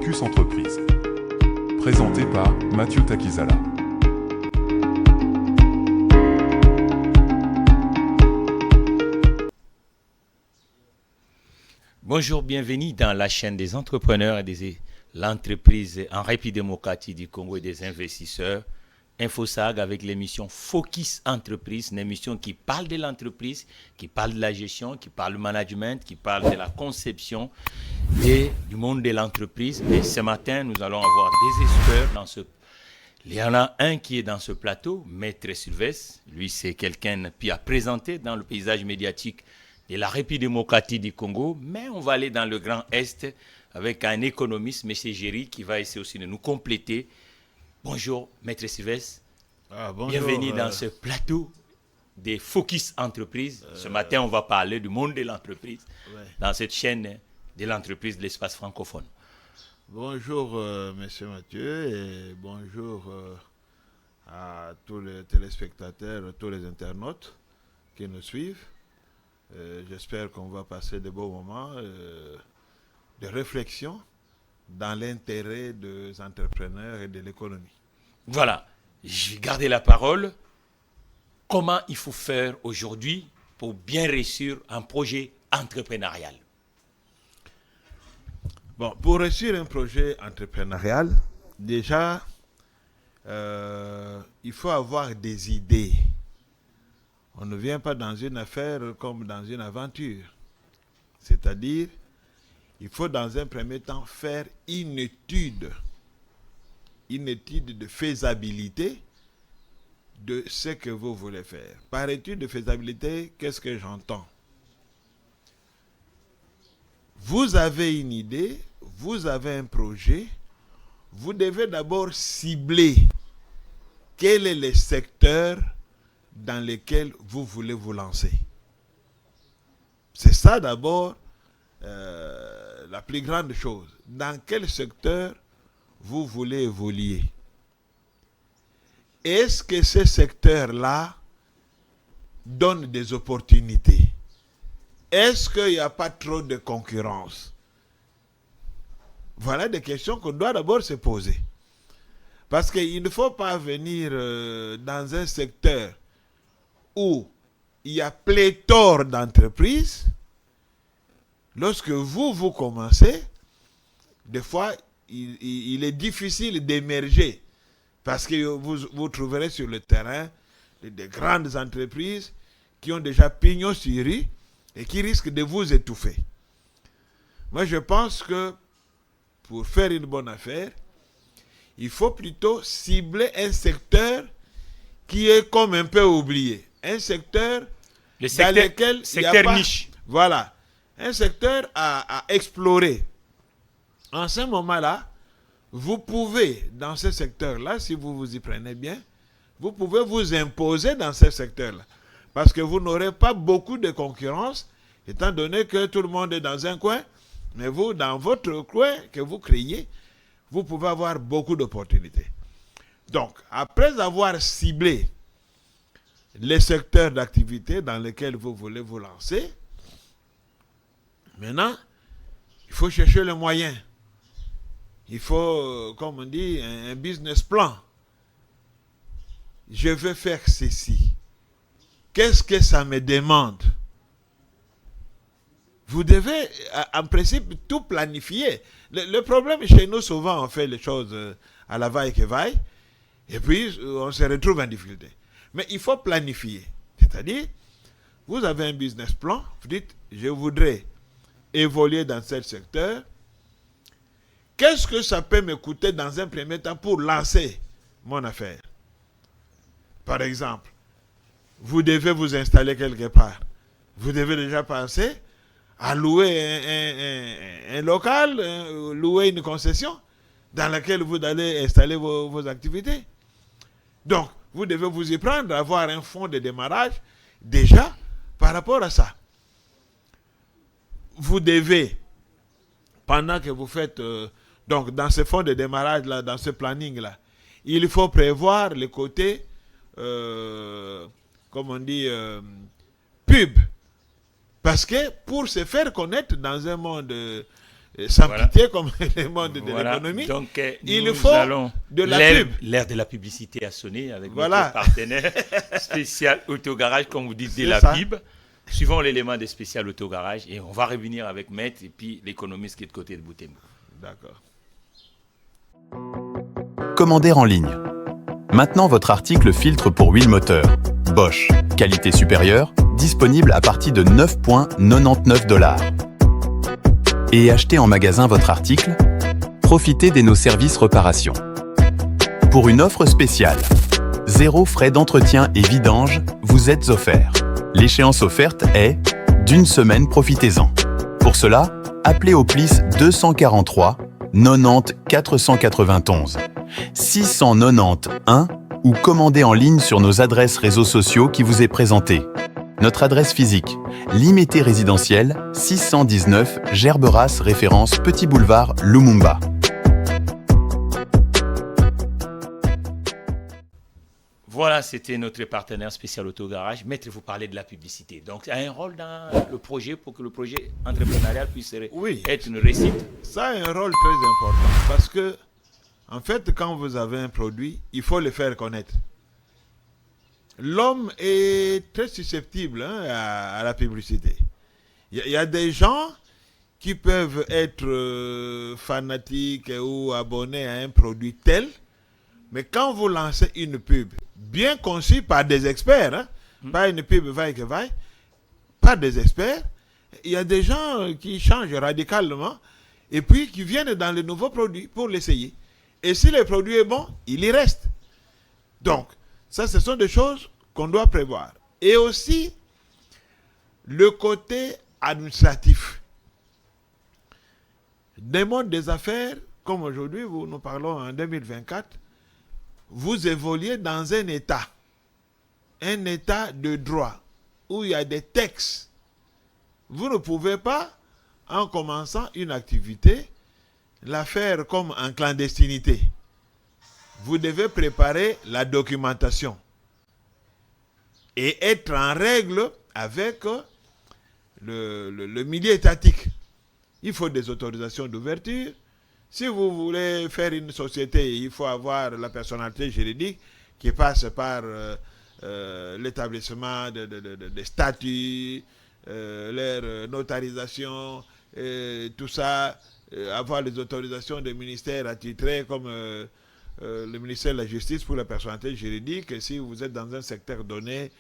Focus Entreprise. Présenté par Mathieu Takizala. Bonjour, bienvenue dans la chaîne des entrepreneurs et de l'entreprise en République démocratique du Congo et des investisseurs. InfoSag avec l'émission Focus Entreprise, une émission qui parle de l'entreprise, qui parle de la gestion, qui parle du management, qui parle de la conception et du monde de l'entreprise. Et ce matin, nous allons avoir des experts dans ce. Il y en a un qui est dans ce plateau, Maître Sylvestre. Lui, c'est quelqu'un qui a présenté dans le paysage médiatique de la République démocratique du Congo. Mais on va aller dans le Grand Est avec un économiste, M. Géry, qui va essayer aussi de nous compléter. Bonjour, Maître Sylvestre. Bonjour, bienvenue dans ce plateau des Focus Entreprises. Ce matin, on va parler du monde de l'entreprise dans cette chaîne de l'entreprise de l'espace francophone. Bonjour, Monsieur Mathieu, et bonjour à tous les téléspectateurs, tous les internautes qui nous suivent. J'espère qu'on va passer de beaux moments de réflexion dans l'intérêt des entrepreneurs et de l'économie. Voilà, je vais garder la parole. Comment il faut faire aujourd'hui pour bien réussir un projet entrepreneurial? Bon, pour réussir un projet entrepreneurial, déjà, il faut avoir des idées. On ne vient pas dans une affaire comme dans une aventure. C'est-à-dire, il faut dans un premier temps faire une étude de faisabilité de ce que vous voulez faire. Par étude de faisabilité, qu'est-ce que j'entends? Vous avez une idée, vous avez un projet, vous devez d'abord cibler quel est le secteur dans lequel vous voulez vous lancer. C'est ça d'abord la plus grande chose. Dans quel secteur vous voulez évoluer? Est-ce que ce secteur-là donne des opportunités? Est-ce qu'il n'y a pas trop de concurrence? Voilà des questions qu'on doit d'abord se poser. Parce qu'il ne faut pas venir dans un secteur où il y a pléthore d'entreprises. Lorsque vous commencez, des fois, il est difficile d'émerger parce que vous trouverez sur le terrain des grandes entreprises qui ont déjà pignon sur rue et qui risquent de vous étouffer. Moi, je pense que pour faire une bonne affaire, il faut plutôt cibler un secteur qui est comme un peu oublié. Un secteur dans lequel il n'y a pas... niche. Voilà. Un secteur à explorer. En ce moment-là, vous pouvez, dans ce secteur-là, si vous vous y prenez bien, vous pouvez vous imposer dans ce secteur-là. Parce que vous n'aurez pas beaucoup de concurrence, étant donné que tout le monde est dans un coin, mais vous, dans votre coin que vous créez, vous pouvez avoir beaucoup d'opportunités. Donc, après avoir ciblé les secteurs d'activité dans lesquels vous voulez vous lancer, maintenant, il faut chercher le moyen. Il faut, comme on dit, un business plan. Je veux faire ceci. Qu'est-ce que ça me demande? Vous devez, en principe, tout planifier. Le problème chez nous, souvent, on fait les choses à la vaille que vaille, et puis on se retrouve en difficulté. Mais il faut planifier. C'est-à-dire, vous avez un business plan, vous dites, je voudrais évoluer dans ce secteur. Qu'est-ce que ça peut me coûter dans un premier temps pour lancer mon affaire? Par exemple, vous devez vous installer quelque part. Vous devez déjà penser à louer un local, louer une concession dans laquelle vous allez installer vos activités. Donc, vous devez vous y prendre, avoir un fonds de démarrage déjà par rapport à ça. Vous devez, pendant que vous faites, donc dans ce fonds de démarrage-là, dans ce planning-là, il faut prévoir le côté, comme on dit, pub. Parce que pour se faire connaître dans un monde sans Voilà. pitié comme le monde de Voilà. l'économie. Donc, Il nous faut allons de la pub. l'ère de la publicité a sonné avec Voilà. notre partenaire spécial Autogarage, comme vous dites, de C'est la ça. pub. Suivons l'élément des spécial Autogarage et on va revenir avec Maître et puis l'économiste qui est de côté de Boutembo. D'accord. Commander en ligne. Maintenant, votre article filtre pour huile moteur. Bosch, qualité supérieure, disponible à partir de 9,99 $. Et achetez en magasin votre article, profitez de nos services réparation. Pour une offre spéciale, 0 frais d'entretien et vidange vous êtes offert. L'échéance offerte est d'une semaine, profitez-en. Pour cela, appelez au PLIS 243 90 491 691 ou commandez en ligne sur nos adresses réseaux sociaux qui vous est présentée. Notre adresse physique, Limité résidentiel, 619 Gerberas, référence Petit Boulevard, Lumumba. Voilà, c'était notre partenaire spécial Autogarage. Maître, vous parlez de la publicité. Donc, il y a un rôle dans le projet pour que le projet entrepreneurial puisse Oui. être une réussite. Ça a un rôle très important parce que, en fait, quand vous avez un produit, il faut le faire connaître. L'homme est très susceptible à la publicité. Il y a des gens qui peuvent être fanatiques ou abonnés à un produit tel, mais quand vous lancez une pub bien conçue par des experts, pas une pub vaille que vaille, par des experts, il y a des gens qui changent radicalement et puis qui viennent dans le nouveau produit pour l'essayer. Et si le produit est bon, il y reste. Donc, ça, ce sont des choses qu'on doit prévoir. Et aussi, le côté administratif. Des mondes des affaires, comme aujourd'hui, nous parlons en 2024, vous évoluez dans un état de droit, où il y a des textes. Vous ne pouvez pas, en commençant une activité, la faire comme en clandestinité. Vous devez préparer la documentation et être en règle avec le milieu étatique. Il faut des autorisations d'ouverture. Si vous voulez faire une société, il faut avoir la personnalité juridique qui passe par l'établissement des statuts, leur notarisation, tout ça, avoir les autorisations des ministères attitrés comme le ministère de la Justice pour la personnalité juridique. Et si vous êtes dans un secteur donné,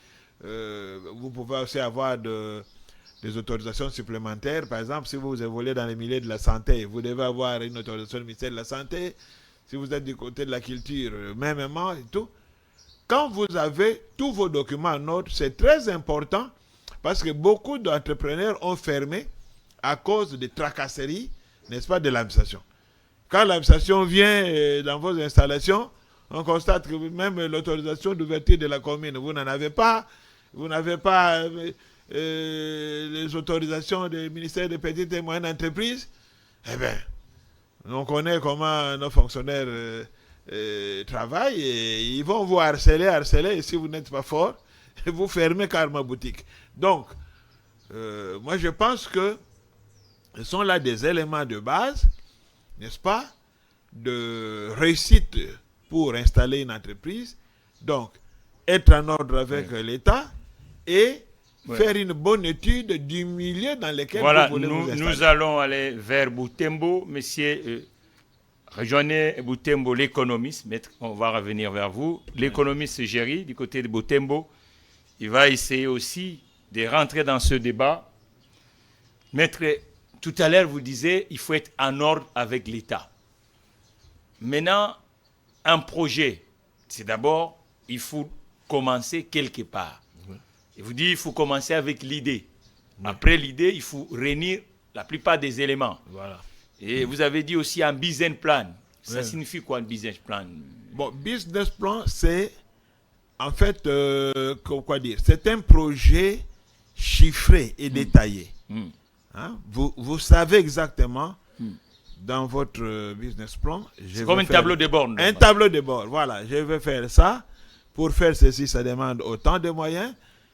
vous pouvez aussi avoir des autorisations supplémentaires. Par exemple, si vous évoluez dans les milieux de la santé, vous devez avoir une autorisation du ministère de la Santé. Si vous êtes du côté de la culture, mêmement et tout. Quand vous avez tous vos documents en ordre, c'est très important parce que beaucoup d'entrepreneurs ont fermé à cause des tracasseries, n'est-ce pas, de l'administration. Quand l'administration vient dans vos installations, on constate que même l'autorisation d'ouverture de la commune, vous n'en avez pas. Vous n'avez pas les autorisations du ministère des petites et moyennes entreprises. Eh bien, on connaît comment nos fonctionnaires travaillent et ils vont vous harceler, et si vous n'êtes pas fort, vous fermez carrément boutique. Donc, moi je pense que ce sont là des éléments de base, n'est-ce pas, de réussite pour installer une entreprise. Donc, être en ordre avec l'État et faire une bonne étude du milieu dans lequel vous voulez vous installer. Nous allons aller vers Boutembo. Monsieur, rejoignez Boutembo, l'économiste. Maître, on va revenir vers vous. L'économiste Géry, du côté de Boutembo, il va essayer aussi de rentrer dans ce débat. Maître, tout à l'heure, vous disiez il faut être en ordre avec l'État. Maintenant, un projet, c'est d'abord, il faut commencer quelque part. Et vous dites il faut commencer avec l'idée. Après l'idée, il faut réunir la plupart des éléments. Voilà. Et vous avez dit aussi un business plan. Ça signifie quoi un business plan? Bon, business plan, c'est en fait, quoi dire, c'est un projet chiffré et détaillé. Hein? Vous savez exactement dans votre business plan. C'est comme un tableau de bord. Un tableau de bord, voilà. Je vais faire ça. Pour faire ceci, ça demande autant de moyens.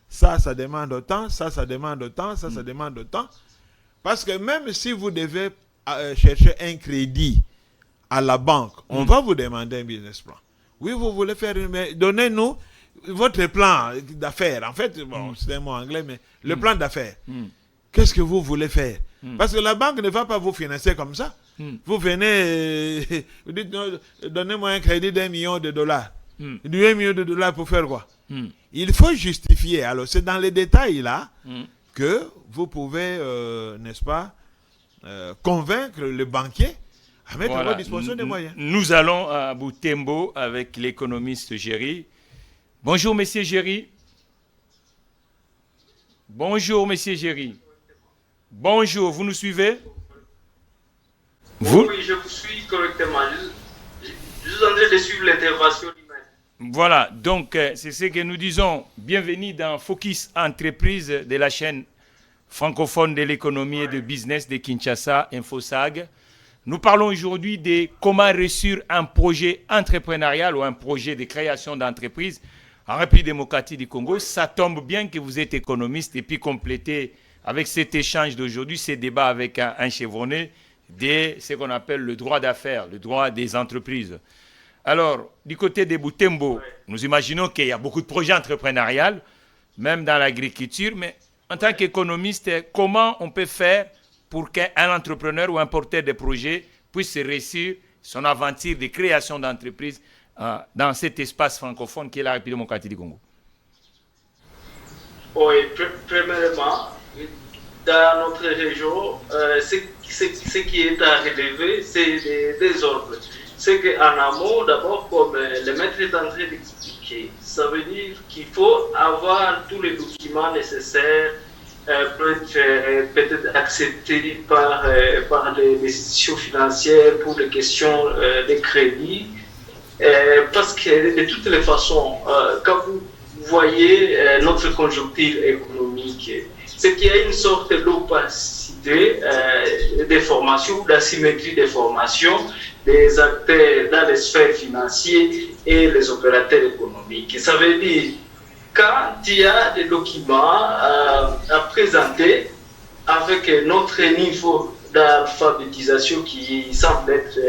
Ça demande autant. Ça demande autant. Ça demande autant. Parce que même si vous devez chercher un crédit à la banque, on va vous demander un business plan. Oui, vous voulez faire mais donnez-nous votre plan d'affaires. En fait, bon, c'est un mot anglais, mais le plan d'affaires. Qu'est-ce que vous voulez faire? Parce que la banque ne va pas vous financer comme ça. Vous venez, vous dites, donnez-moi un crédit d'$1 million. Du $1 million pour faire quoi? Il faut justifier. Alors, c'est dans les détails là que vous pouvez, n'est-ce pas, convaincre le banquier à mettre à votre disposition des moyens. Nous allons à Butembo avec l'économiste Géry. Bonjour, monsieur Géry. Bonjour, monsieur Géry. Bonjour, vous nous suivez? Oui, je vous suis correctement. Je suis en train de suivre l'intervention humaine. Voilà, donc c'est ce que nous disons. Bienvenue dans Focus Entreprise de la chaîne francophone de l'économie et de business de Kinshasa, InfoSag. Nous parlons aujourd'hui de comment réussir un projet entrepreneurial ou un projet de création d'entreprise en République démocratique du Congo. Ça tombe bien que vous êtes économiste et puis compléter avec cet échange d'aujourd'hui, ces débats avec un chevronné de ce qu'on appelle le droit d'affaires, le droit des entreprises. Alors, du côté de Butembo, nous imaginons qu'il y a beaucoup de projets entrepreneuriaux, même dans l'agriculture, mais en tant qu'économiste, comment on peut faire pour qu'un entrepreneur ou un porteur de projet puisse réussir son aventure de création d'entreprise dans cet espace francophone qui est la République démocratique du Congo? Oui, premièrement, dans notre région, ce qui est à relever, c'est des ordres. C'est qu'en amont, d'abord, comme le maître est en train d'expliquer, ça veut dire qu'il faut avoir tous les documents nécessaires pour être peut-être acceptés par les institutions financières pour les questions de crédit. Parce que de toutes les façons, quand vous voyez notre conjoncture économique, c'est qu'il y a une sorte d'opacité des formations, d'asymétrie des formations des acteurs dans les sphères financières et les opérateurs économiques. Ça veut dire, quand il y a des documents à présenter avec notre niveau d'alphabétisation qui semble être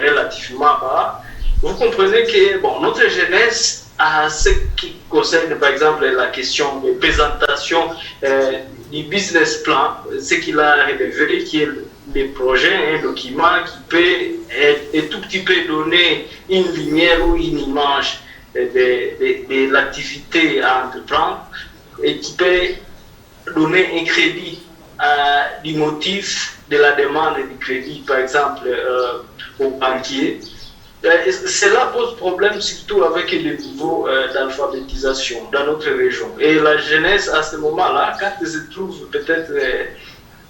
relativement bas, vous comprenez que notre jeunesse, à ce qui concerne par exemple la question de présentation du business plan, ce qu'il a relevé, qui est le projet, un document qui peut être tout petit peu donner une lumière ou une image de l'activité à entreprendre et qui peut donner un crédit du motif de la demande du crédit, par exemple au banquier. Cela pose problème surtout avec le niveau d'alphabétisation dans notre région. Et la jeunesse, à ce moment-là, quand elle se trouve peut-être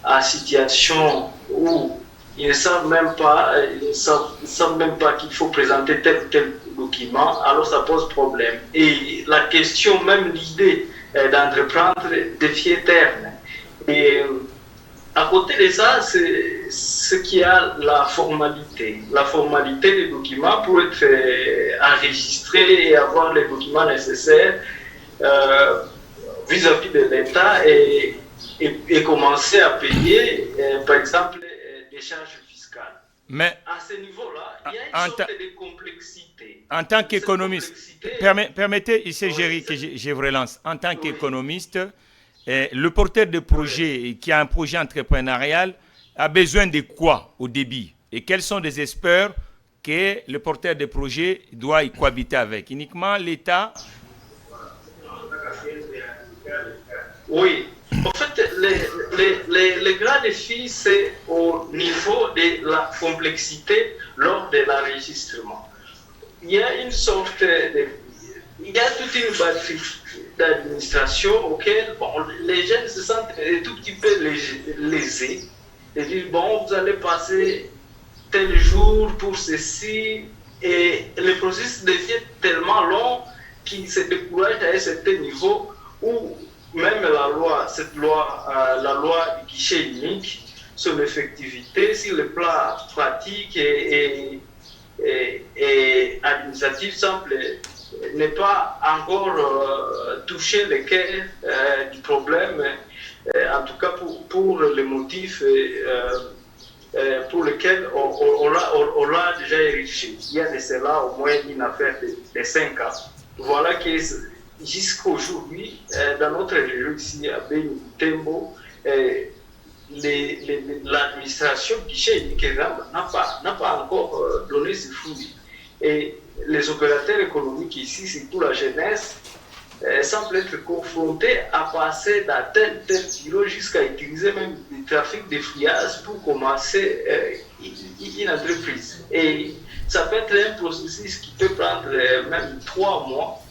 en situation où ils ne savent même pas, qu'il faut présenter tel ou tel document, alors ça pose problème. Et la question, même l'idée d'entreprendre devient terne. Et à côté de ça, c'est ce qui a la formalité des documents pour être enregistré et avoir les documents nécessaires vis-à-vis de l'État et commencer à payer, par exemple, des charges fiscales. Mais à ce niveau-là, il y a une sorte de complexité. En tant qu'économiste, permettez, ici Géry, que je vous relance. En tant qu'économiste, le porteur de projet qui a un projet entrepreneurial a besoin de quoi au début? Et quels sont les experts que le porteur de projet doit y cohabiter avec? Uniquement l'État? Oui. En fait, les grands défis, c'est au niveau de la complexité lors de l'enregistrement. Il y a une sorte de... Il y a toute une batterie d'administration auquel les jeunes se sentent un tout petit peu lésés. Ils disent, vous allez passer tel jour pour ceci, et le processus devient tellement long qu'ils se découragent à un certain niveau où même la loi du guichet unique, son effectivité, sur le plan pratique et administratif, semble ne pas encore toucher le cœur du problème, en tout cas pour les motifs pour lequel on l'a déjà érigé. Il y a de cela au moins une affaire de 5 ans. Voilà que jusqu'à aujourd'hui, dans notre région ici, à Beni Tembo, l'administration guichet Nikezamba n'a pas encore donné ses fruits. Et les opérateurs économiques ici, surtout la jeunesse, semblent être confrontés à passer dans tel kilo jusqu'à utiliser même du trafic de fouillage pour commencer une entreprise. Et ça peut être un processus qui peut prendre même 3 mois,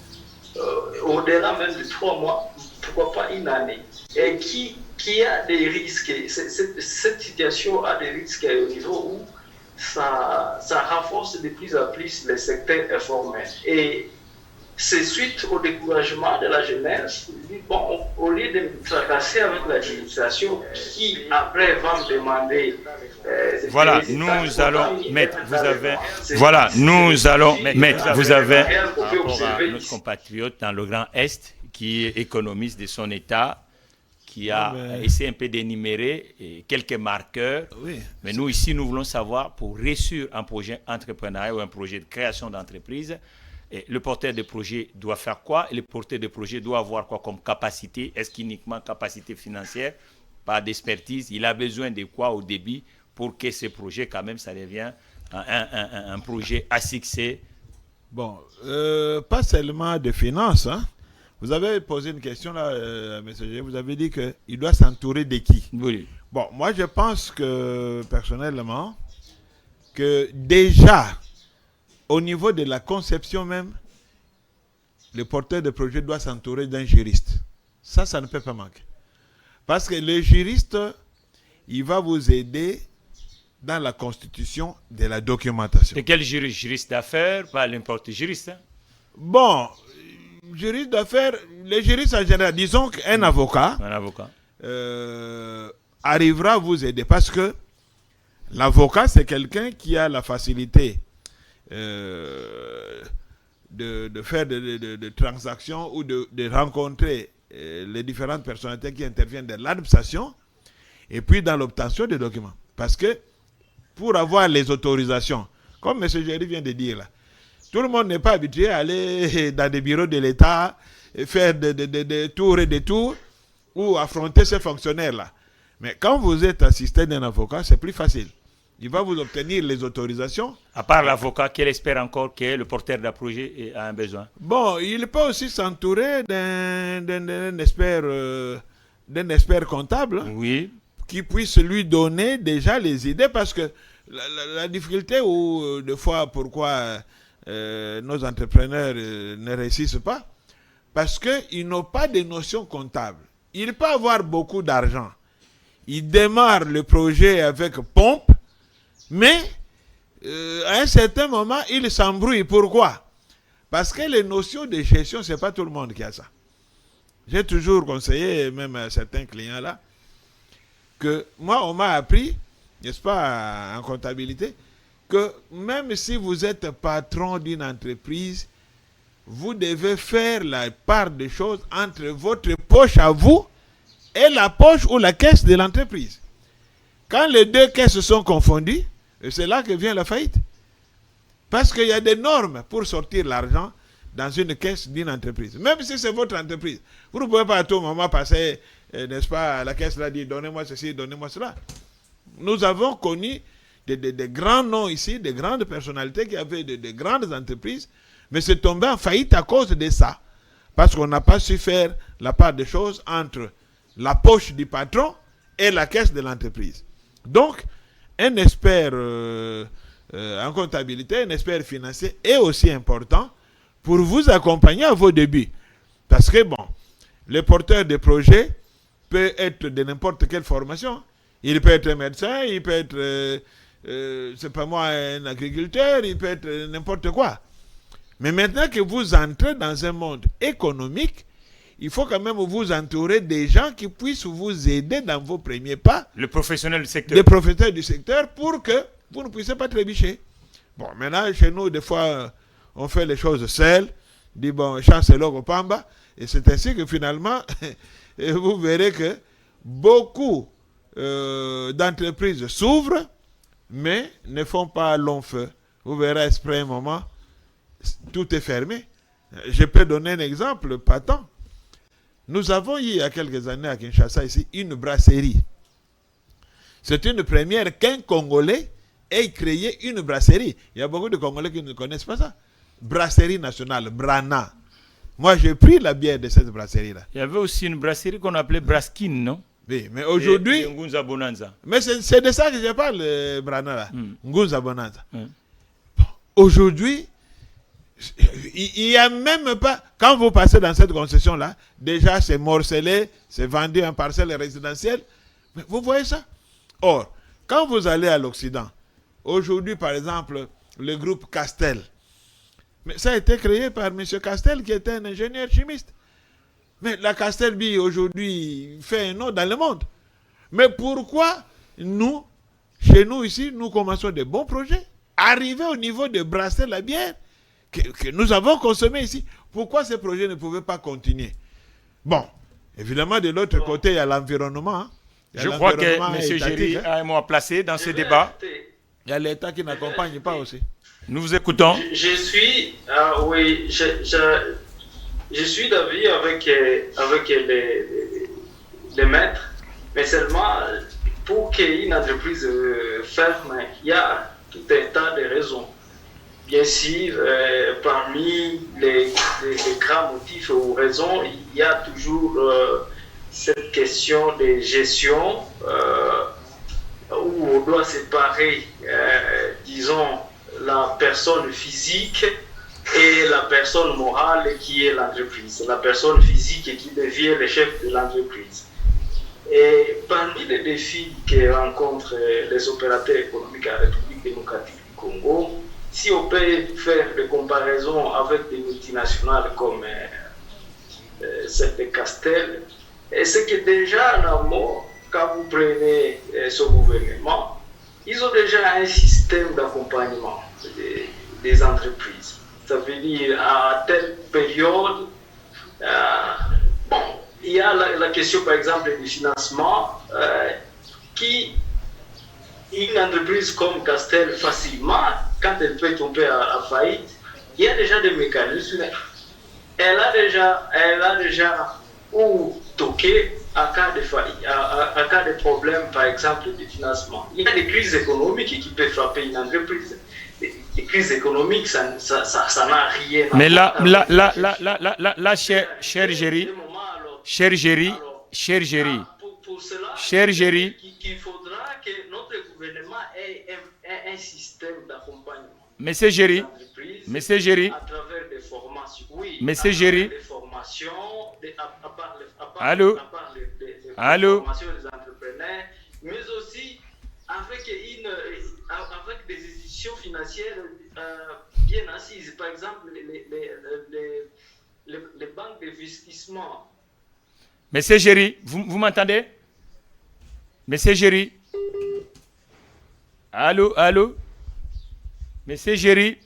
au-delà même de 3 mois, pourquoi pas une année, et qui a des risques. Cette situation a des risques au niveau où ça renforce de plus en plus les secteurs informels. Et c'est suite au découragement de la jeunesse, bon, au lieu de me tracasser avec l'administration qui après va me demander voilà, nous allons mettre, vous avez, voilà, nous allons mettre, vous avez par rapport à notre compatriote dans le Grand Est qui est économiste de son État, qui a essayé un peu d'énumérer quelques marqueurs. Oui. Mais nous, ici, nous voulons savoir, pour réussir un projet entrepreneurial ou un projet de création d'entreprise, le porteur de projet doit faire quoi? Et le porteur de projet doit avoir quoi comme capacité? Est-ce qu'uniquement capacité financière, pas d'expertise? Il a besoin de quoi au début pour que ce projet, quand même, ça devienne un projet à succès? Bon, pas seulement de finances, hein. Vous avez posé une question là, M. G. Vous avez dit qu'il doit s'entourer de qui? Oui. Bon, moi je pense que personnellement, que déjà, au niveau de la conception même, le porteur de projet doit s'entourer d'un juriste. Ça ne peut pas manquer. Parce que le juriste, il va vous aider dans la constitution de la documentation. Et quel juriste? Juriste d'affaires, pas n'importe juriste. Hein? Bon, juriste d'affaires, les juristes en général, disons qu'un avocat, arrivera à vous aider. Parce que l'avocat, c'est quelqu'un qui a la facilité de faire de transactions ou de rencontrer les différentes personnalités qui interviennent dans l'administration et puis dans l'obtention des documents. Parce que pour avoir les autorisations, comme M. Géry vient de dire là, tout le monde n'est pas habitué à aller dans des bureaux de l'État, faire des tours et des tours ou affronter ces fonctionnaires-là. Mais quand vous êtes assisté d'un avocat, c'est plus facile. Il va vous obtenir les autorisations. À part l'avocat, quel espère encore que le porteur d'un projet a un besoin? Bon, il peut aussi s'entourer d'un expert comptable, oui, qui puisse lui donner déjà les idées, parce que la difficulté ou des fois pourquoi nos entrepreneurs ne réussissent pas, parce qu'ils n'ont pas de notion comptable. Il peut avoir beaucoup d'argent. Il démarre le projet avec pompe, mais à un certain moment, il s'embrouille. Pourquoi? Parce que les notions de gestion, ce n'est pas tout le monde qui a ça. J'ai toujours conseillé, même à certains clients là, que moi, on m'a appris, n'est-ce pas, en comptabilité, que même si vous êtes patron d'une entreprise, vous devez faire la part des choses entre votre poche à vous et la poche ou la caisse de l'entreprise. Quand les deux caisses sont confondues, c'est là que vient la faillite. Parce qu'il y a des normes pour sortir l'argent dans une caisse d'une entreprise. Même si c'est votre entreprise. Vous ne pouvez pas à tout moment passer, n'est-ce pas, à la caisse là, dire donnez-moi ceci, donnez-moi cela. Nous avons connu des grands noms ici, des grandes personnalités qui avaient de grandes entreprises, mais c'est tombé en faillite à cause de ça. Parce qu'on n'a pas su faire la part des choses entre la poche du patron et la caisse de l'entreprise. Donc, un expert en comptabilité, un expert financier est aussi important pour vous accompagner à vos débuts. Parce que, bon, le porteur de projet peut être de n'importe quelle formation. Il peut être médecin, il peut être, c'est pas moi, un agriculteur, il peut être n'importe quoi. Mais maintenant que vous entrez dans un monde économique, il faut quand même vous entourer des gens qui puissent vous aider dans vos premiers pas. Le professionnel du secteur. Les professionnels du secteur pour que vous ne puissiez pas trébucher. Bon, maintenant, chez nous, des fois, on fait les choses seules. On dit, bon, chasse l'eau pamba. Et c'est ainsi que finalement, vous verrez que beaucoup d'entreprises s'ouvrent mais ne font pas long feu. Vous verrez, après un moment, tout est fermé. Je peux donner un exemple patent. Nous avons eu, il y a quelques années à Kinshasa, ici, une brasserie. C'est une première qu'un Congolais ait créé une brasserie. Il y a beaucoup de Congolais qui ne connaissent pas ça. Brasserie nationale, Brana. Moi, j'ai pris la bière de cette brasserie-là. Il y avait aussi une brasserie qu'on appelait Braskin, non? Oui, mais aujourd'hui... Ngunza Bonanza. Mais c'est de ça que je parle, Brana, là. Ngunza Bonanza. Mm. Aujourd'hui, il n'y a même pas... Quand vous passez dans cette concession-là, déjà, c'est morcelé, c'est vendu en parcelle résidentielle. Mais vous voyez ça? Or, quand vous allez à l'Occident, aujourd'hui, par exemple, le groupe Castel, mais ça a été créé par M. Castel, qui était un ingénieur chimiste. Mais la Castelbie, aujourd'hui, fait un nom dans le monde. Mais pourquoi nous, chez nous ici, nous commençons des bons projets, arriver au niveau de brasser la bière que nous avons consommée ici? Pourquoi ces projets ne pouvaient pas continuer? Bon, évidemment, de l'autre côté, il y a l'environnement. Hein. Je crois que M. Géry a un mot à placer dans ce débat. Il y a l'État qui n'accompagne pas aussi. Nous vous écoutons. Je suis, oui, je suis d'avis avec les maîtres, mais seulement pour qu'une entreprise ferme, il y a tout un tas de raisons. Bien sûr, parmi les grands motifs ou raisons, il y a toujours cette question de gestion où on doit séparer, disons, la personne physique et la personne morale qui est l'entreprise. La personne physique qui devient le chef de l'entreprise. Et parmi les défis que rencontrent les opérateurs économiques à la République démocratique du Congo, si on peut faire des comparaisons avec des multinationales comme celle de Castel, c'est que déjà en amont, quand vous prenez ce gouvernement, ils ont déjà un système d'accompagnement des entreprises. Ça veut dire à telle période, bon, il y a la question par exemple du financement qui, une entreprise comme Castel facilement, quand elle peut tomber à faillite, il y a déjà des mécanismes. Elle a déjà ou toqué à cas de faillite, à cas de problème par exemple de financement. Il y a des crises économiques qui peuvent frapper une entreprise. Les crises économiques, ça n'a rien à voir. Mais là, cher Géry, qu'il faudra que notre gouvernement ait un système d'accompagnement. Monsieur Géry, à travers des formations. Oui, Monsieur Géry, des formations, allô, allô, formations des entrepreneurs, mais aussi avec des institutions financières bien assises. Par exemple, les banques d'investissement. Monsieur Géry, vous m'entendez? Monsieur Géry, allô, allô, Monsieur Géry,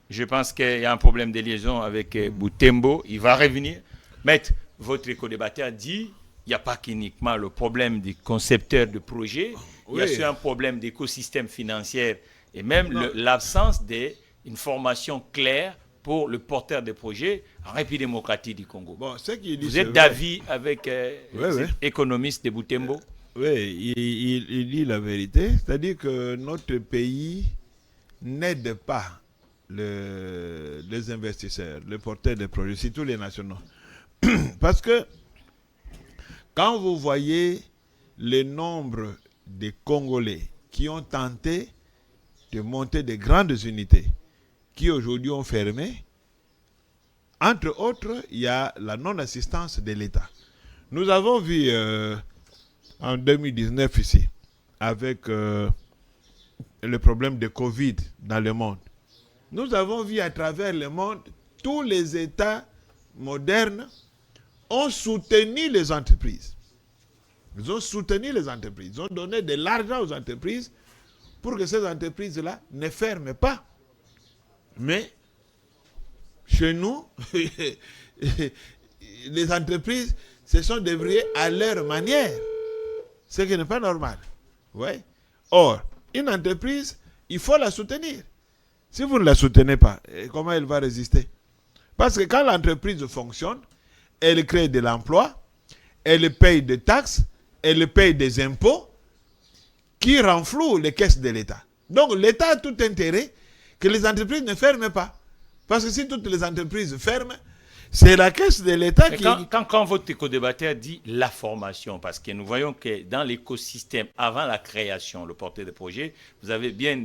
je pense qu'il y a un problème de liaison avec Boutembo, il va revenir. Maître, votre co-débatteur dit il n'y a pas qu'uniquement le problème des concepteurs de projets, il y a aussi un problème d'écosystème financier et même l'absence d'une formation claire pour le porteur de projets en République démocratique du Congo. Bon, vous êtes d'avis avec l'économiste de Boutembo? Oui, il dit la vérité, c'est-à-dire que notre pays n'aide pas les investisseurs, les porteurs de projets, surtout les nationaux. Parce que quand vous voyez le nombre de Congolais qui ont tenté de monter de grandes unités, qui aujourd'hui ont fermé, entre autres, il y a la non-assistance de l'État. Nous avons vu en 2019 ici, avec le problème de Covid dans le monde, nous avons vu à travers le monde, tous les États modernes ont soutenu les entreprises. Ils ont soutenu les entreprises. Ils ont donné de l'argent aux entreprises pour que ces entreprises-là ne ferment pas. Mais chez nous, les entreprises se sont débrouillées à leur manière. Ce qui n'est pas normal. Ouais. Or, une entreprise, il faut la soutenir. Si vous ne la soutenez pas, comment elle va résister? Parce que quand l'entreprise fonctionne, elle crée de l'emploi, elle paye des taxes, elle paye des impôts qui renflouent les caisses de l'État. Donc l'État a tout intérêt que les entreprises ne ferment pas. Parce que si toutes les entreprises ferment, c'est la caisse de l'État qui... Quand votre co-débatteur dit la formation, parce que nous voyons que dans l'écosystème, avant la création, le porteur de projet, vous avez bien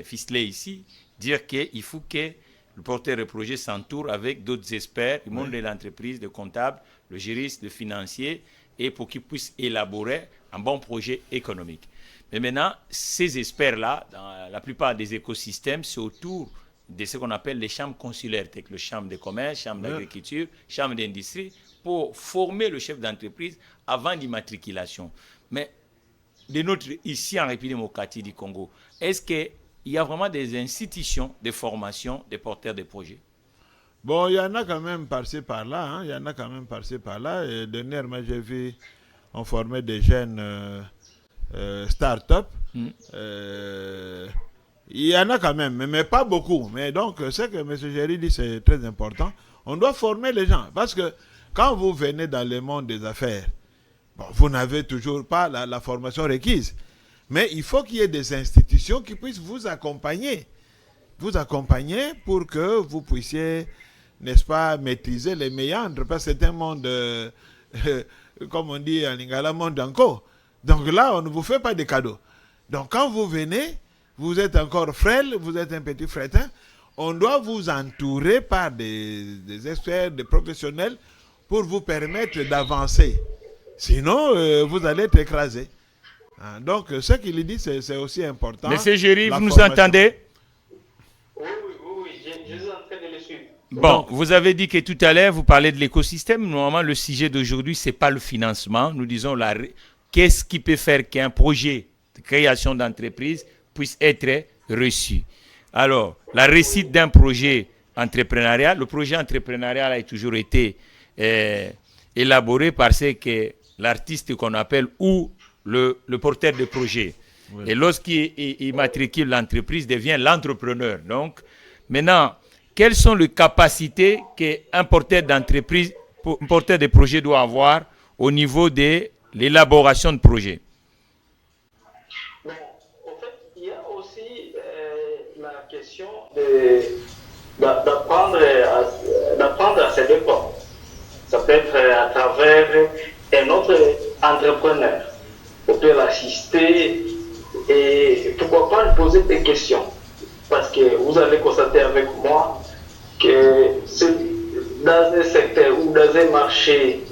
ficelé ici, dire qu'il faut que le porteur de projet s'entoure avec d'autres experts du monde de l'entreprise, de comptables, le juriste, le financier, et pour qu'ils puissent élaborer un bon projet économique. Mais maintenant, ces experts-là, dans la plupart des écosystèmes, c'est autour de ce qu'on appelle les chambres consulaires, telles que le chambre de commerce, chambre d'agriculture, chambre d'industrie, pour former le chef d'entreprise avant l'immatriculation. Mais ici en République démocratique du Congo, est-ce qu'il y a vraiment des institutions de formation des porteurs de projets? Bon, il y en a quand même par-ci par-là. Il y en a quand même par-ci par-là. Et dernièrement, j'ai vu, on formait des jeunes start-up. Il y en a quand même, mais pas beaucoup. Mais donc, ce que M. Géry dit, c'est très important. On doit former les gens. Parce que quand vous venez dans le monde des affaires, bon, vous n'avez toujours pas la formation requise. Mais il faut qu'il y ait des institutions qui puissent vous accompagner. Vous accompagner pour que vous puissiez, n'est-ce pas, maîtriser les méandres. Parce que c'est un monde, comme on dit en lingala, monde encore. Donc là, on ne vous fait pas de cadeaux. Donc quand vous venez, vous êtes encore frêle, vous êtes un petit fretin, on doit vous entourer par des experts, des professionnels pour vous permettre d'avancer. Sinon, vous allez être écrasé. Donc, ce qu'il dit, c'est aussi important. Monsieur Géry, vous nous entendez? Oui, je suis en train de le suivre. Bon, vous avez dit que tout à l'heure, vous parlez de l'écosystème. Normalement, le sujet d'aujourd'hui, ce n'est pas le financement. Nous disons qu'est-ce qui peut faire qu'un projet de création d'entreprise puisse être reçu. Alors, la réussite d'un projet entrepreneurial, le projet entrepreneurial a toujours été élaboré par l'artiste qu'on appelle ou le porteur de projet. Oui. Et lorsqu'il matricule l'entreprise, devient l'entrepreneur. Donc, maintenant, quelles sont les capacités qu'un porteur d'entreprise, un porteur de projet doit avoir au niveau de l'élaboration de projet? Bon, en fait, il y a aussi la question d'apprendre à se dépendre. Ça peut être à travers un autre entrepreneur. On peut l'assister et pourquoi pas lui poser des questions. Parce que vous allez constater avec moi que dans un secteur ou dans un marché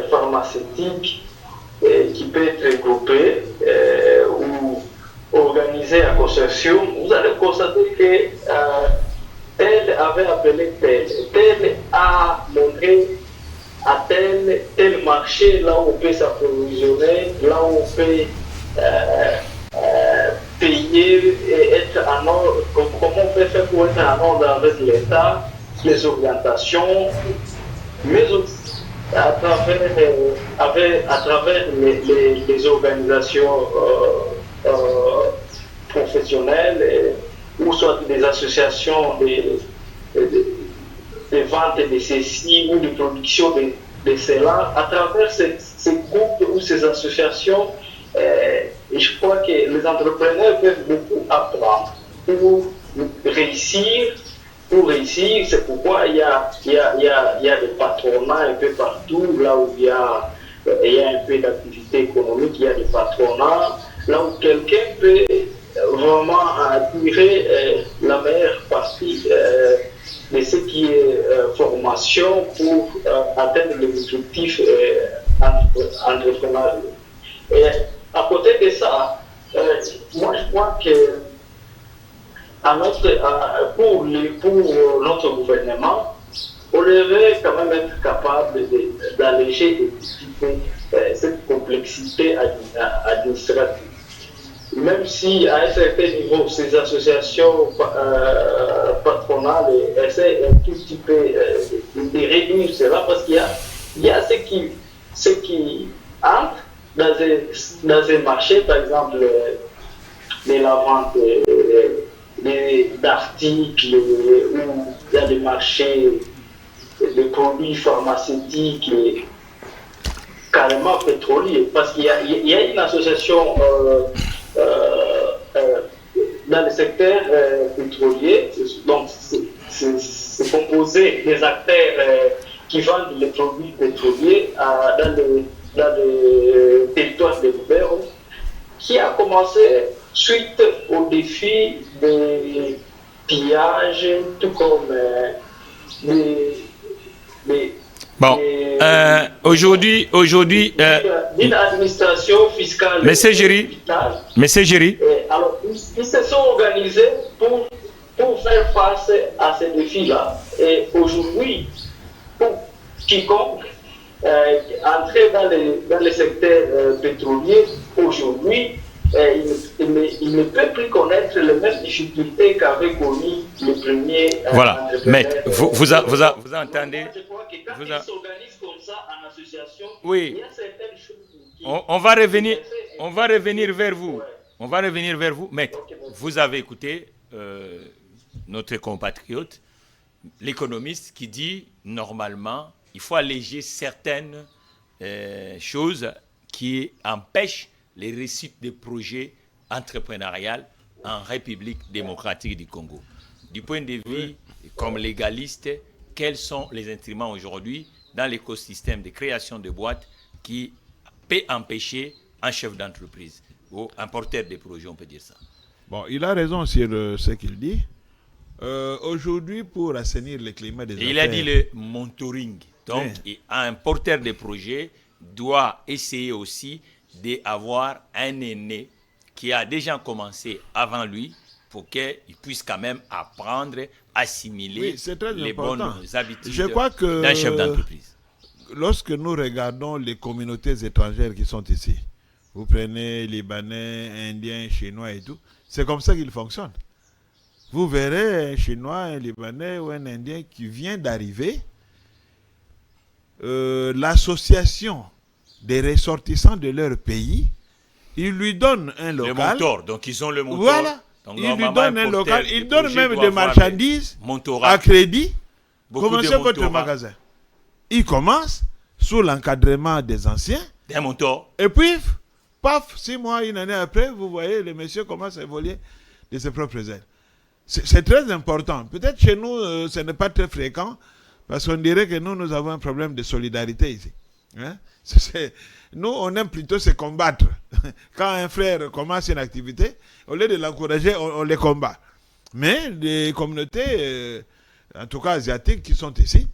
pharmaceutique qui peut être regroupé ou organisé à consortium, vous allez constater que tel avait appelé tel a montré à tel marché, là où on peut s'approvisionner, là où on peut payer et être en ordre, comment on peut faire pour être en ordre avec l'État, les orientations, mais aussi à travers les organisations professionnelles, ou soit des associations de vente de ceci ou de production de cela, à travers ces groupes ou ces associations, et je crois que les entrepreneurs peuvent beaucoup apprendre pour réussir. C'est pourquoi il y a des patronats un peu partout, là où il y a un peu d'activité économique, il y a des patronats, là où quelqu'un peut vraiment tirer la meilleure partie de ce qui est formation pour atteindre les objectifs entrepreneuriaux. Et à côté de ça, moi je crois que pour notre gouvernement, on devrait quand même être capable d'alléger et dissiper cette complexité administrative. Même si à un certain niveau, ces associations patronales essaient un tout petit peu de réduire cela, parce qu'il y a ce qui entre dans un marché, par exemple, de la vente d'articles, où il y a des marchés de produits pharmaceutiques et carrément pétroliers. Parce qu'il y a une association dans le secteur pétrolier, donc c'est composé des acteurs qui vendent les produits pétroliers dans le territoire de Lubero, qui a commencé suite au défi des pillages, tout comme aujourd'hui, d'une administration fiscale. Monsieur Géry, alors, ils se sont organisés pour faire face à ces défis-là. Et aujourd'hui, pour quiconque entrer dans le secteur pétrolier, aujourd'hui, il ne peut plus connaître les mêmes difficultés qu'avait connu le premier. Voilà. Mais vous entendez. Je crois que quand ils s'organisent comme ça en association, oui. Il y a certaines choses. On va revenir vers vous. Ouais. On va revenir vers vous. Mais vous avez écouté notre compatriote, l'économiste, qui dit normalement il faut alléger certaines choses qui empêchent les réussites des projets entrepreneuriaux en République démocratique du Congo. Du point de vue comme légaliste, quels sont les instruments aujourd'hui dans l'écosystème de création de boîtes qui peut empêcher un chef d'entreprise ou un porteur de projet, on peut dire ça? Bon, il a raison sur ce qu'il dit. Aujourd'hui, pour assainir le climat des affaires... Il a dit le mentoring. Donc, un porteur de projet doit essayer aussi d'avoir un aîné qui a déjà commencé avant lui pour qu'il puisse quand même apprendre, assimiler les bonnes habitudes d'un chef d'entreprise. Lorsque nous regardons les communautés étrangères qui sont ici, vous prenez Libanais, Indiens, Chinois et tout, c'est comme ça qu'ils fonctionnent. Vous verrez un Chinois, un Libanais ou un Indien qui vient d'arriver, l'association des ressortissants de leur pays, ils lui donnent un local. Le mentor, donc ils ont le mentor. Voilà, donc, ils lui donnent un local, ils donnent même des marchandises mentorat. à crédit. Commencez votre magasin. Il commence sous l'encadrement des anciens. Des mentors. Et puis, paf, 6 mois, une année après, vous voyez, le monsieur commence à évoluer de ses propres ailes. C'est très important. Peut-être chez nous, ce n'est pas très fréquent, parce qu'on dirait que nous avons un problème de solidarité ici. Hein? Nous, on aime plutôt se combattre. Quand un frère commence une activité, au lieu de l'encourager, on les combat. Mais les communautés, en tout cas asiatiques, qui sont ici,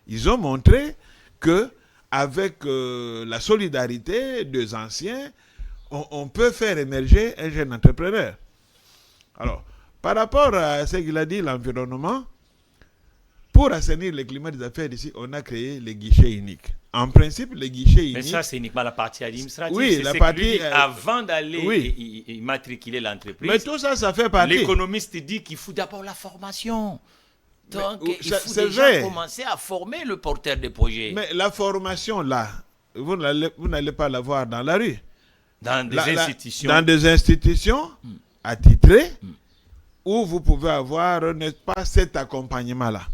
ils ont montré que avec la solidarité des anciens, on peut faire émerger un jeune entrepreneur. Alors, par rapport à ce qu'il a dit, l'environnement, pour assainir le climat des affaires ici, on a créé les guichets uniques. En principe, les guichets uniques... Mais ça, c'est uniquement la partie administrative. Oui, la partie... avant d'aller immatriculer l'entreprise... Mais tout ça, ça fait partie... L'économiste dit qu'il faut d'abord la formation. Donc, il faut déjà commencer à former le porteur de projet. Mais la formation, là, vous n'allez pas la voir dans la rue. Dans des institutions. Dans des institutions attitrées, où vous pouvez avoir, n'est-ce pas, cet accompagnement-là.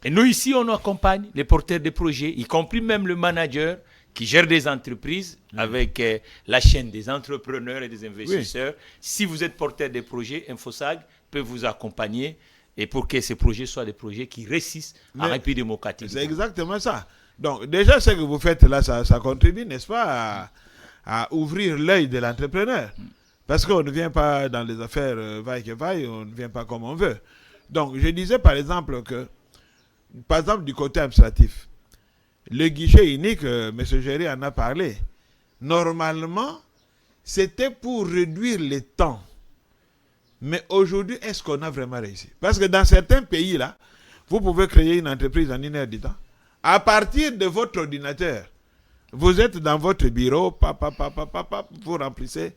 Et nous, ici, on accompagne les porteurs de projets, y compris même le manager qui gère des entreprises avec la chaîne des entrepreneurs et des investisseurs. Oui. Si vous êtes porteur de projets, InfoSag peut vous accompagner et pour que ces projets soient des projets qui réussissent en République démocratique. C'est exactement ça. Donc, déjà, ce que vous faites là, ça contribue, n'est-ce pas, à ouvrir l'œil de l'entrepreneur. Parce qu'on ne vient pas dans les affaires vaille que vaille, on ne vient pas comme on veut. Donc, je disais par exemple que, par exemple, du côté administratif, le guichet unique, M. Géry en a parlé, normalement, c'était pour réduire les temps. Mais aujourd'hui, est-ce qu'on a vraiment réussi? Parce que dans certains pays, là, vous pouvez créer une entreprise en 1 heure du temps. À partir de votre ordinateur, vous êtes dans votre bureau, vous remplissez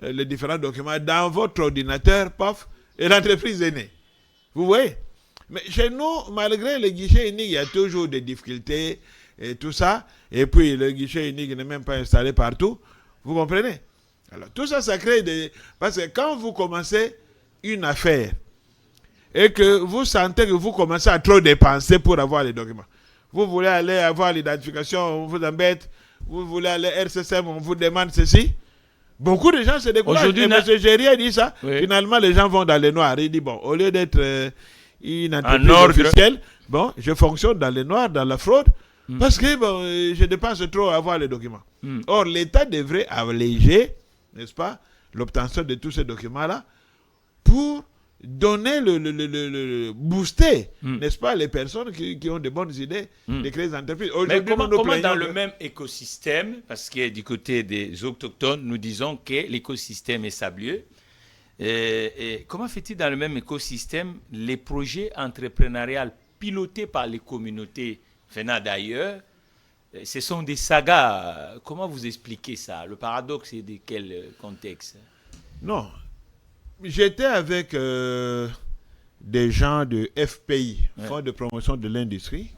les différents documents dans votre ordinateur, paf, et l'entreprise est née. Vous voyez? Mais chez nous, malgré le guichet unique, il y a toujours des difficultés et tout ça. Et puis, le guichet unique n'est même pas installé partout. Vous comprenez? Alors, tout ça, ça crée des... Parce que quand vous commencez une affaire et que vous sentez que vous commencez à trop dépenser pour avoir les documents, vous voulez aller avoir l'identification, on vous embête, vous voulez aller RCCM, on vous demande ceci. Beaucoup de gens se découragent. Et M. Géry dit ça. Oui. Finalement, les gens vont dans les noirs. Il dit, bon, au lieu d'être une entreprise officielle, bon, je fonctionne dans les noirs, dans la fraude, parce que bon, je dépense trop à avoir les documents. Or, l'État devrait alléger, n'est-ce pas, l'obtention de tous ces documents-là pour donner booster, n'est-ce pas, les personnes qui ont de bonnes idées de créer des entreprises. Mais comment dans le même écosystème, parce que du côté des autochtones, nous disons que l'écosystème est sableux, et comment fait-il dans le même écosystème les projets entrepreneuriaux pilotés par les communautés venant d'ailleurs? Ce sont des sagas. Comment vous expliquez ça? Le paradoxe est de quel contexte? Non. J'étais avec des gens de FPI, Fonds de promotion de l'industrie.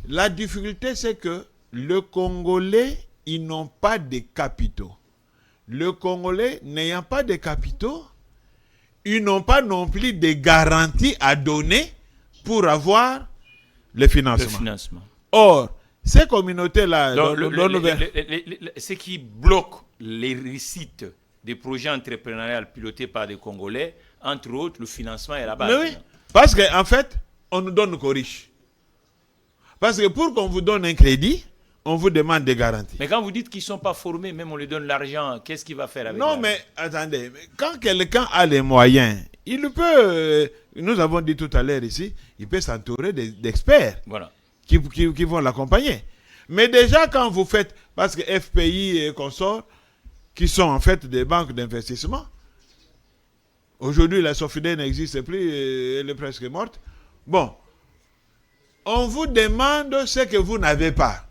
La difficulté, c'est que le Congolais, ils n'ont pas de capitaux. Le Congolais, n'ayant pas de capitaux, ils n'ont pas non plus de garanties à donner pour avoir le financement. Or, ces communautés-là... Ce qui bloque les réussites des projets entrepreneuriaux pilotés par des Congolais, entre autres, le financement est là-bas. Oui, parce qu'en fait, on nous donne qu'aux riches. Parce que pour qu'on vous donne un crédit, on vous demande des garanties. Mais quand vous dites qu'ils ne sont pas formés, même on lui donne l'argent, qu'est-ce qu'il va faire avec Non, mais attendez, quand quelqu'un a les moyens, il peut, nous avons dit tout à l'heure ici, il peut s'entourer d'experts qui vont l'accompagner. Mais déjà, quand vous faites, parce que FPI et consorts, qui sont en fait des banques d'investissement. Aujourd'hui, la Sofidé n'existe plus, elle est presque morte. Bon, on vous demande ce que vous n'avez pas.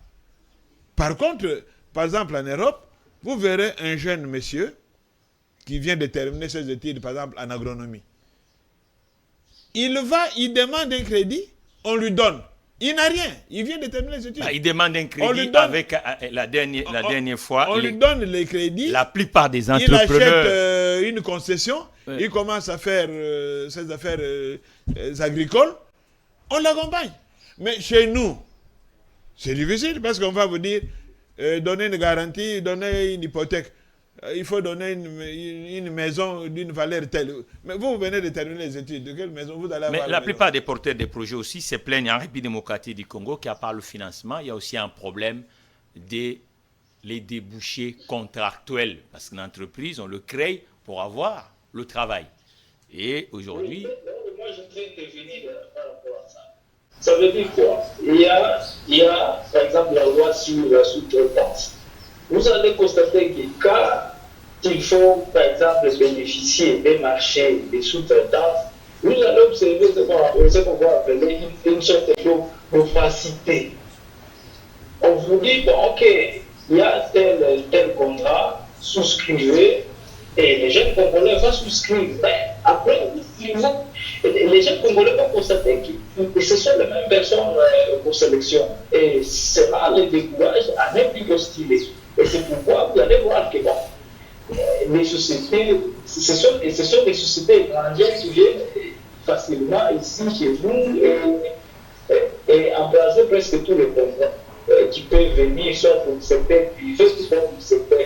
Par contre, par exemple en Europe, vous verrez un jeune monsieur qui vient de terminer ses études, par exemple en agronomie. Il demande un crédit, on lui donne. Il n'a rien. Il vient de terminer les études. Il demande un crédit avec la dernière fois. On lui donne les crédits. La plupart des entrepreneurs. Il achète une concession. Il commence à faire ses affaires agricoles. On l'accompagne. Mais chez nous, c'est difficile parce qu'on va vous dire donner une garantie, donner une hypothèque. Il faut donner une maison d'une valeur telle. Mais vous venez de terminer les études. De quelle maison vous allez avoir? Mais la plupart des porteurs des projets aussi se plaignent en République démocratique du Congo qu'à part le financement, il y a aussi un problème des débouchés contractuels. Parce qu'une entreprise, on le crée pour avoir le travail. Et aujourd'hui... Moi, je vais intervenir par rapport à ça. Ça veut dire quoi? Il y a, par exemple, la loi sur la sous-traitance. Vous allez constater que quand il faut, par exemple, bénéficier des marchés, des sous-traitances, vous allez observer ce qu'on va appeler une sorte d'opacité. On vous dit, bon, ok, il y a tel contrat, souscrivez, et les jeunes Congolais vont souscrire. Mais après, les jeunes Congolais vont constater que ce sont les mêmes personnes pour sélection. Et cela les décourage à ne plus postuler. Et c'est pourquoi vous allez voir que les sociétés, ce sont des sociétés étrangères qui viennent facilement ici chez vous et embraser presque tous les contrats qui peuvent venir soit pour le secteur privé, soit pour le secteur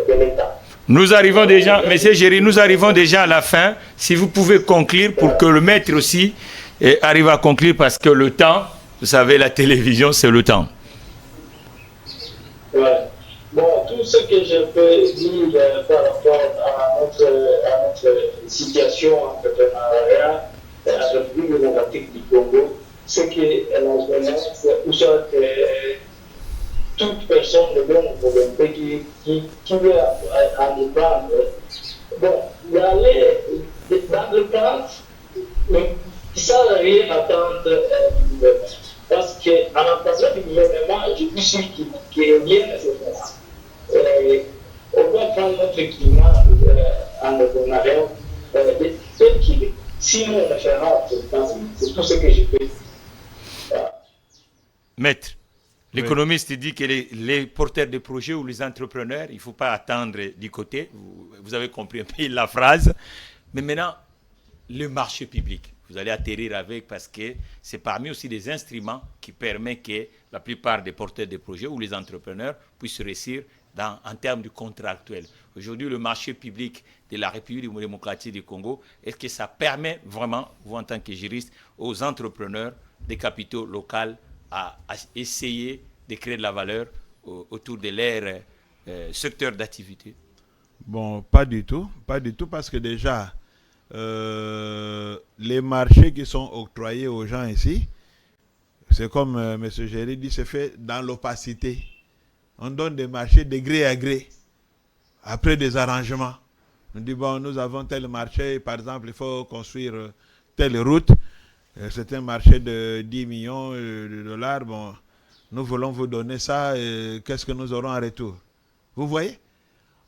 de l'État. Nous arrivons déjà, M. Géry, nous arrivons déjà à la fin. Si vous pouvez conclure pour que le maître aussi arrive à conclure parce que le temps, vous savez, la télévision, c'est le temps. Ouais. Bon, tout ce que je peux dire par rapport à notre situation entrepreneuriale à la République démocratique du Congo, c'est que la jeunesse, ou soit toute personne de bonne volonté qui veut entreprendre, bon, d'aller d'entreprendre, mais ça n'a rien attendre du gouvernement. Parce qu'en remplacement du gouvernement, je suis sûr qu'il est bien nécessaire. On doit prendre notre climat entrepreneurial tel qu'il est. Sinon, on le fera, c'est tout ce que je peux dire. Maître, L'économiste dit que les porteurs de projets ou les entrepreneurs, il ne faut pas attendre du côté. Vous avez compris un peu la phrase. Mais maintenant, le marché public, vous allez atterrir avec parce que c'est parmi aussi des instruments qui permettent que la plupart des porteurs de projets ou les entrepreneurs puissent réussir en termes de contractuel. Aujourd'hui, le marché public de la République démocratique du Congo, est-ce que ça permet vraiment, vous en tant que juriste, aux entrepreneurs des capitaux locaux à essayer de créer de la valeur autour de leur secteur d'activité? Bon, pas du tout, parce que déjà, les marchés qui sont octroyés aux gens ici, c'est comme M. Géry dit, c'est fait dans l'opacité. On donne des marchés de gré à gré, après des arrangements. On dit, bon, nous avons tel marché, par exemple, il faut construire telle route. C'est un marché de 10 millions de dollars. Bon, nous voulons vous donner ça. Qu'est-ce que nous aurons en retour? Vous voyez?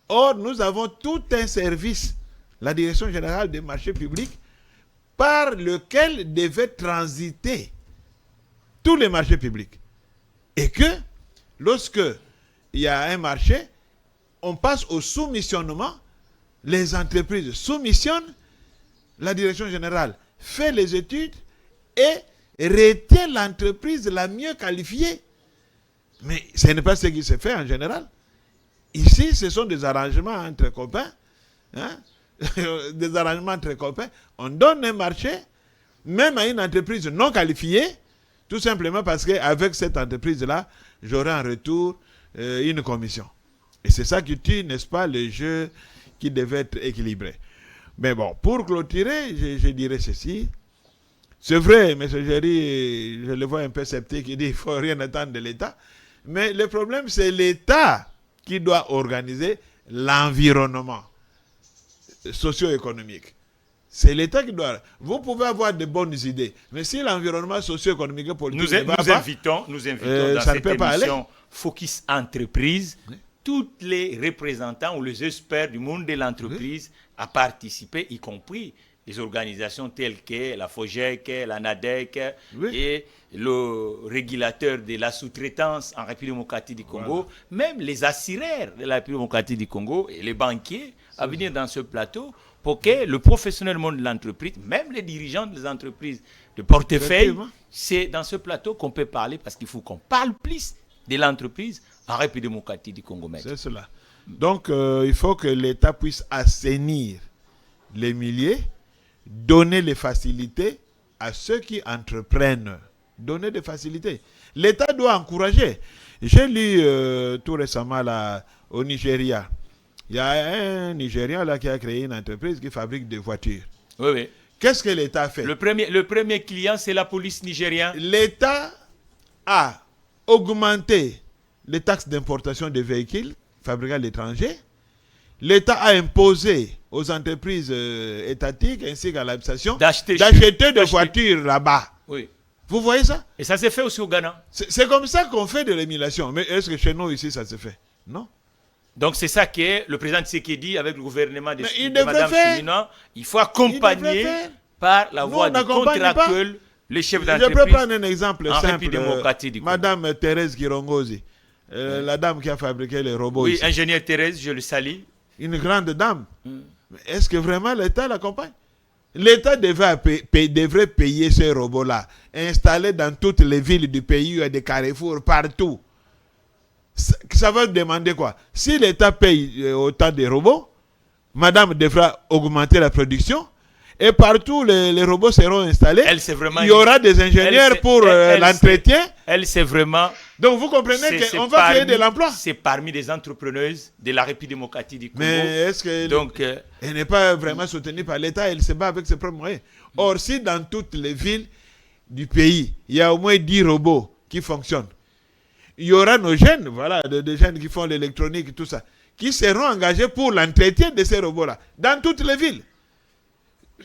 Or, nous avons tout un service, la Direction générale des marchés publics, par lequel devaient transiter tous les marchés publics. Et que, lorsque il y a un marché, on passe au soumissionnement, les entreprises soumissionnent, la Direction générale fait les études et retient l'entreprise la mieux qualifiée. Mais ce n'est pas ce qui se fait en général. Ici, ce sont des arrangements entre copains. Hein? Des arrangements entre copains. On donne un marché, même à une entreprise non qualifiée, tout simplement parce qu'avec cette entreprise-là, j'aurai en retour une commission. Et c'est ça qui tue, n'est-ce pas, le jeu qui devait être équilibré. Mais bon, pour clôturer, je dirais ceci. C'est vrai, M. Géry, je le vois un peu sceptique, il dit qu'il ne faut rien attendre de l'État. Mais le problème, c'est l'État qui doit organiser l'environnement socio-économique. C'est l'État qui doit... Vous pouvez avoir de bonnes idées, mais si l'environnement socio-économique et politique ne va pas... Nous invitons dans cette émission Focus Entreprise, oui, tous les représentants ou les experts du monde de l'entreprise à participer, y compris les organisations telles que la FOGEC, la NADEC et le régulateur de la sous-traitance en République démocratique du Congo, même les assureurs de la République démocratique du Congo et les banquiers à venir dans ce plateau pour que le professionnel monde de l'entreprise, même les dirigeants des entreprises de portefeuille, c'est dans ce plateau qu'on peut parler parce qu'il faut qu'on parle plus de l'entreprise en République démocratique du Congo. C'est cela. Donc, il faut que l'État puisse assainir les milieux, donner les facilités à ceux qui entreprennent. Donner des facilités. L'État doit encourager. J'ai lu tout récemment là, au Nigeria. Il y a un Nigérian là, qui a créé une entreprise qui fabrique des voitures. Oui, oui. Qu'est-ce que l'État fait? Le premier client, c'est la police nigérienne. L'État a augmenté les taxes d'importation des véhicules fabriqués à l'étranger. L'État a imposé aux entreprises étatiques ainsi qu'à l'administration d'acheter des voitures là-bas. Oui. Vous voyez ça? Et ça s'est fait aussi au Ghana. C'est comme ça qu'on fait de l'émulation. Mais est-ce que chez nous ici ça se fait? Non. Donc c'est ça que le président Tshisekedi avec le gouvernement de Mme Soumina, il faut accompagner par la voie du contractuel les chefs d'entreprise. Je peux prendre un exemple simple. Démocratique Madame Thérèse Kirongozi, la dame qui a fabriqué les robots. Oui, ici. ingénieure Thérèse, je le salue. Une grande dame. Est-ce que vraiment l'État l'accompagne? L'État devrait payer ces robots-là, installés dans toutes les villes du pays, il y a des carrefours partout. Ça va demander quoi? Si l'État paye autant de robots, madame devra augmenter la production et partout les robots seront installés. Il y aura des ingénieurs pour l'entretien. Elle, c'est vraiment... Donc vous comprenez qu'on va créer de l'emploi. C'est parmi les entrepreneuses de la République démocratique du Congo. Mais est-ce qu'elle n'est pas vraiment soutenue par l'État? Elle se bat avec ses propres moyens. Or, si dans toutes les villes du pays, il y a au moins 10 robots qui fonctionnent, il y aura nos jeunes, voilà, des jeunes qui font l'électronique et tout ça, qui seront engagés pour l'entretien de ces robots-là, dans toutes les villes.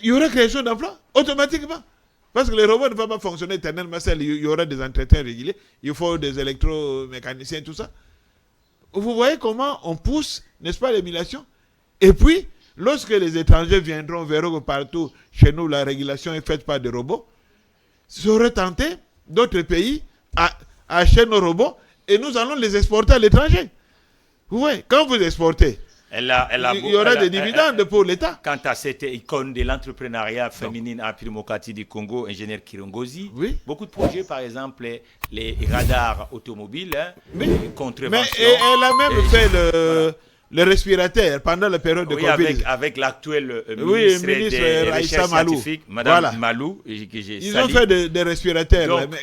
Il y aura création d'emplois, automatiquement. Parce que les robots ne vont pas fonctionner éternellement. Il y aura des entretiens réguliers, il faut des électromécaniciens et tout ça. Vous voyez comment on pousse, n'est-ce pas, l'émulation? Et puis, lorsque les étrangers viendront, verront que partout, chez nous, la régulation est faite par des robots, ça aurait tenté d'autres pays à acheter nos robots et nous allons les exporter à l'étranger. Oui, quand vous exportez, il y aura des dividendes pour l'État. Quant à cette icône de l'entrepreneuriat féminin en démocratie du Congo, ingénieur Kirongozi, beaucoup de projets, par exemple, les radars automobiles, contravention. Mais elle a même fait le respirateur pendant la période de Covid. Avec l'actuel ministre des Recherches scientifiques, Mme Malou. Ils ont fait des respirateurs. Donc,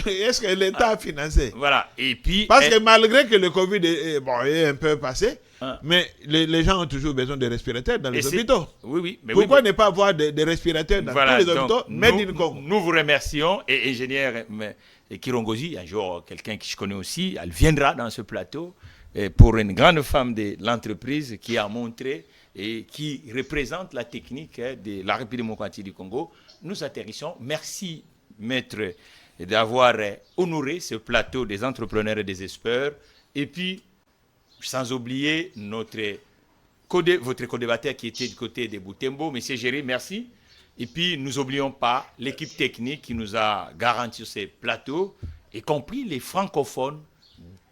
est-ce que l'État a financé? Voilà. Et puis, parce que malgré que le Covid est un peu passé, mais les gens ont toujours besoin de respirateurs dans les hôpitaux. Oui. Mais pourquoi ne pas avoir des respirateurs dans tous les hôpitaux made in Congo? Nous vous remercions. Et ingénieur Kirongozi, un jour, quelqu'un que je connais aussi, elle viendra dans ce plateau. Pour une grande femme de l'entreprise qui a montré et qui représente la technique de la République démocratique du Congo. Nous atterrissons. Merci, maître, d'avoir honoré ce plateau des entrepreneurs et des experts. Et puis, sans oublier votre co-débatteur qui était du côté de Boutembo, M. Géry, merci. Et puis, nous n'oublions pas l'équipe technique qui nous a garanti ces plateaux, y compris les francophones,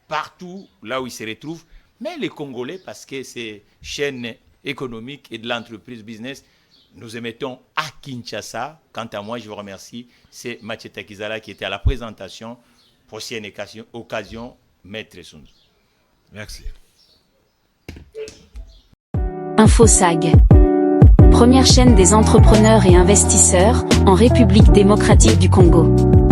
partout là où ils se retrouvent, mais les Congolais, parce que c'est chaîne économique et de l'entreprise business, nous émettons à Kinshasa. Quant à moi, je vous remercie. C'est Mathieu Takizala qui était à la présentation. Prochaine occasion, Maître Sunzu. Merci. InfoSag, première chaîne des entrepreneurs et investisseurs en République démocratique du Congo.